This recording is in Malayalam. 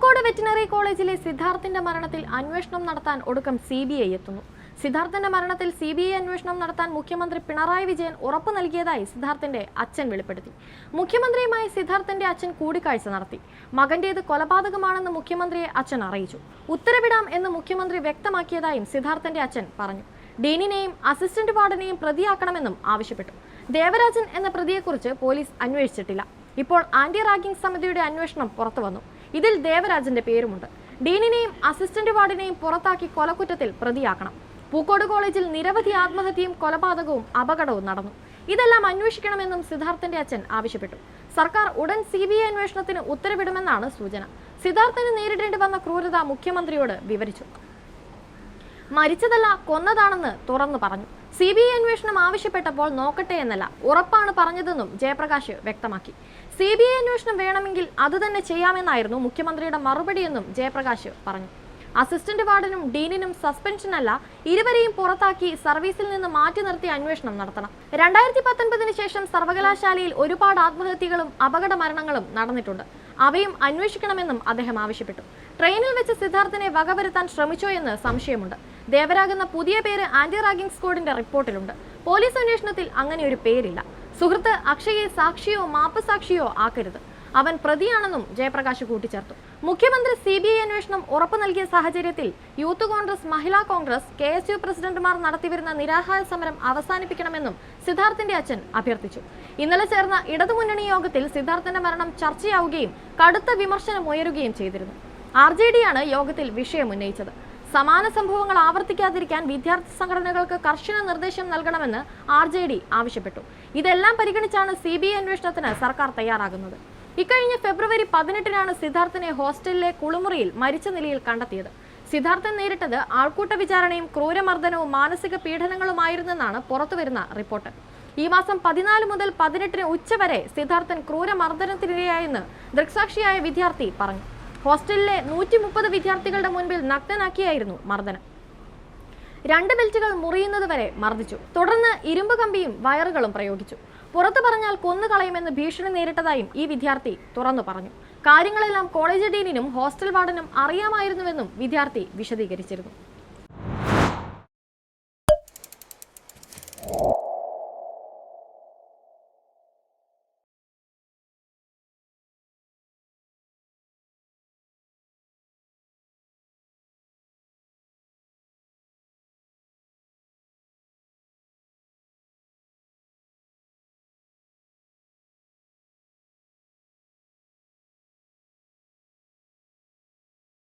പൂക്കോട് വെറ്റിനറി കോളേജിലെ സിദ്ധാർത്ഥിന്റെ മരണത്തിൽ അന്വേഷണം നടത്താൻ ഒടുക്കം CBI എത്തുന്നു. സിദ്ധാർത്ഥിന്റെ മരണത്തിൽ CBI അന്വേഷണം നടത്താൻ മുഖ്യമന്ത്രി പിണറായി വിജയൻ ഉറപ്പു നൽകിയതായി സിദ്ധാർത്ഥിന്റെ അച്ഛൻ വെളിപ്പെടുത്തി. മുഖ്യമന്ത്രിയുമായി സിദ്ധാർത്ഥിന്റെ അച്ഛൻ കൂടിക്കാഴ്ച നടത്തി. മകന്റേത് കൊലപാതകമാണെന്ന് മുഖ്യമന്ത്രിയെ അച്ഛൻ അറിയിച്ചു. ഉത്തരവിടാം എന്ന് മുഖ്യമന്ത്രി വ്യക്തമാക്കിയതായും സിദ്ധാർത്ഥിന്റെ അച്ഛൻ പറഞ്ഞു. ഡീനിനെയും അസിസ്റ്റന്റ് വാർഡനെയും പ്രതിയാക്കണമെന്നും ആവശ്യപ്പെട്ടു. ദേവരാജൻ എന്ന പ്രതിയെക്കുറിച്ച് പോലീസ് അന്വേഷിച്ചിട്ടില്ല. ഇപ്പോൾ ആന്റി റാഗിംഗ് സമിതിയുടെ അന്വേഷണം പുറത്തുവന്നു. ഇതിൽ ദേവരാജന്റെ പേരുമുണ്ട്. ഡീനിനെയും അസിസ്റ്റന്റ് വാർഡിനെയും പുറത്താക്കി കൊലക്കുറ്റത്തിൽ പ്രതിയാക്കണം. പൂക്കോട് കോളേജിൽ നിരവധി ആത്മഹത്യയും കൊലപാതകവും അപകടവും നടന്നു. ഇതെല്ലാം അന്വേഷിക്കണമെന്നും സിദ്ധാർത്ഥിന്റെ അച്ഛൻ ആവശ്യപ്പെട്ടു. സർക്കാർ ഉടൻ CBI അന്വേഷണത്തിന് ഉത്തരവിടുമെന്നാണ് സൂചന. സിദ്ധാർത്ഥിന് നേരിടേണ്ടി വന്ന ക്രൂരത മുഖ്യമന്ത്രിയോട് വിവരിച്ചു. മരിച്ചതല്ല, കൊന്നതാണെന്ന് തുറന്നു പറഞ്ഞു. CBI അന്വേഷണം ആവശ്യപ്പെട്ടപ്പോൾ നോക്കട്ടെ എന്നല്ല, ഉറപ്പാണ് പറഞ്ഞതെന്നും ജയപ്രകാശ് വ്യക്തമാക്കി. CBI അന്വേഷണം വേണമെങ്കിൽ അത് തന്നെ ചെയ്യാമെന്നായിരുന്നു മുഖ്യമന്ത്രിയുടെ മറുപടിയെന്നും ജയപ്രകാശ് പറഞ്ഞു. അസിസ്റ്റന്റ് വാർഡനും ഡീനിനും സസ്പെൻഷനല്ല, ഇരുവരെയും പുറത്താക്കി സർവീസിൽ നിന്ന് മാറ്റി നിർത്തി അന്വേഷണം നടത്തണം. 2019 ശേഷം സർവകലാശാലയിൽ ഒരുപാട് ആത്മഹത്യകളും അപകട മരണങ്ങളും നടന്നിട്ടുണ്ട്. അവയും അന്വേഷിക്കണമെന്നും അദ്ദേഹം ആവശ്യപ്പെട്ടു. ട്രെയിനിൽ വെച്ച് സിദ്ധാർത്ഥിനെ വകവരുത്താൻ ശ്രമിച്ചോ എന്ന് സംശയമുണ്ട്. ദേവരാഗ് പുതിയ പേര് ആന്റി റാഗിംഗ് സ്ക്വാഡിന്റെ റിപ്പോർട്ടിലുണ്ട്. പോലീസ് അന്വേഷണത്തിൽ അങ്ങനെ ഒരു പേരില്ല. സുഹൃത്ത് അക്ഷയെ സാക്ഷിയോ മാപ്പ് സാക്ഷിയോ ആക്കരുത്. അവൻ പ്രതിയാണെന്നും ജയപ്രകാശ് കൂട്ടിച്ചേർത്തു. മുഖ്യമന്ത്രി CBI അന്വേഷണം ഉറപ്പു നൽകിയ സാഹചര്യത്തിൽ യൂത്ത് കോൺഗ്രസ്, മഹിളാ കോൺഗ്രസ്, KSU പ്രസിഡന്റുമാർ നടത്തിവരുന്ന നിരാഹാര സമരം അവസാനിപ്പിക്കണമെന്നും സിദ്ധാർത്ഥിന്റെ അച്ഛൻ അഭ്യർത്ഥിച്ചു. ഇന്നലെ ചേർന്ന ഇടതുമുന്നണി യോഗത്തിൽ സിദ്ധാർത്ഥിന്റെ മരണം ചർച്ചയാവുകയും കടുത്ത വിമർശനം ഉയരുകയും ചെയ്തിരുന്നു. RJD യാണ് യോഗത്തിൽ വിഷയം ഉന്നയിച്ചത്. സമാന സംഭവങ്ങൾ ആവർത്തിക്കാതിരിക്കാൻ വിദ്യാർത്ഥി സംഘടനകൾക്ക് കർശന നിർദ്ദേശം നൽകണമെന്ന് RJD ആവശ്യപ്പെട്ടു. ഇതെല്ലാം പരിഗണിച്ചാണ് CBI അന്വേഷണത്തിന് സർക്കാർ തയ്യാറാകുന്നത്. ഇക്കഴിഞ്ഞ ഫെബ്രുവരി 18-നാണ് സിദ്ധാർത്ഥിനെ ഹോസ്റ്റലിലെ കുളിമുറിയിൽ മരിച്ച നിലയിൽ കണ്ടെത്തിയത്. സിദ്ധാർത്ഥൻ നേരിട്ടത് ആൾക്കൂട്ട വിചാരണയും ക്രൂരമർദ്ദനവും മാനസിക പീഡനങ്ങളുമായിരുന്നെന്നാണ് പുറത്തുവരുന്ന റിപ്പോർട്ട്. ഈ മാസം 14 മുതൽ 18 ഉച്ചവരെ സിദ്ധാർത്ഥൻ ക്രൂരമർദ്ദനത്തിനിരയായെന്ന് ദൃക്സാക്ഷിയായ വിദ്യാർത്ഥി പറഞ്ഞു. ഹോസ്റ്റലിലെ 130 വിദ്യാർത്ഥികളുടെ മുൻപിൽ നഗ്നനാക്കിയായിരുന്നു മർദ്ദനം. 2 ബെൽറ്റുകൾ മുറിയുന്നതുവരെ മർദ്ദിച്ചു. തുടർന്ന് ഇരുമ്പ് കമ്പിയും വയറുകളും പ്രയോഗിച്ചു. പുറത്തു പറഞ്ഞാൽ കൊന്നുകളയുമെന്ന് ഭീഷണി നേരിട്ടതായും ഈ വിദ്യാർത്ഥി തുറന്നു പറഞ്ഞു. കാര്യങ്ങളെല്ലാം കോളേജ് ഡീനിനും ഹോസ്റ്റൽ വാർഡനും അറിയാമായിരുന്നുവെന്നും വിദ്യാർത്ഥി വിശദീകരിച്ചിരുന്നു.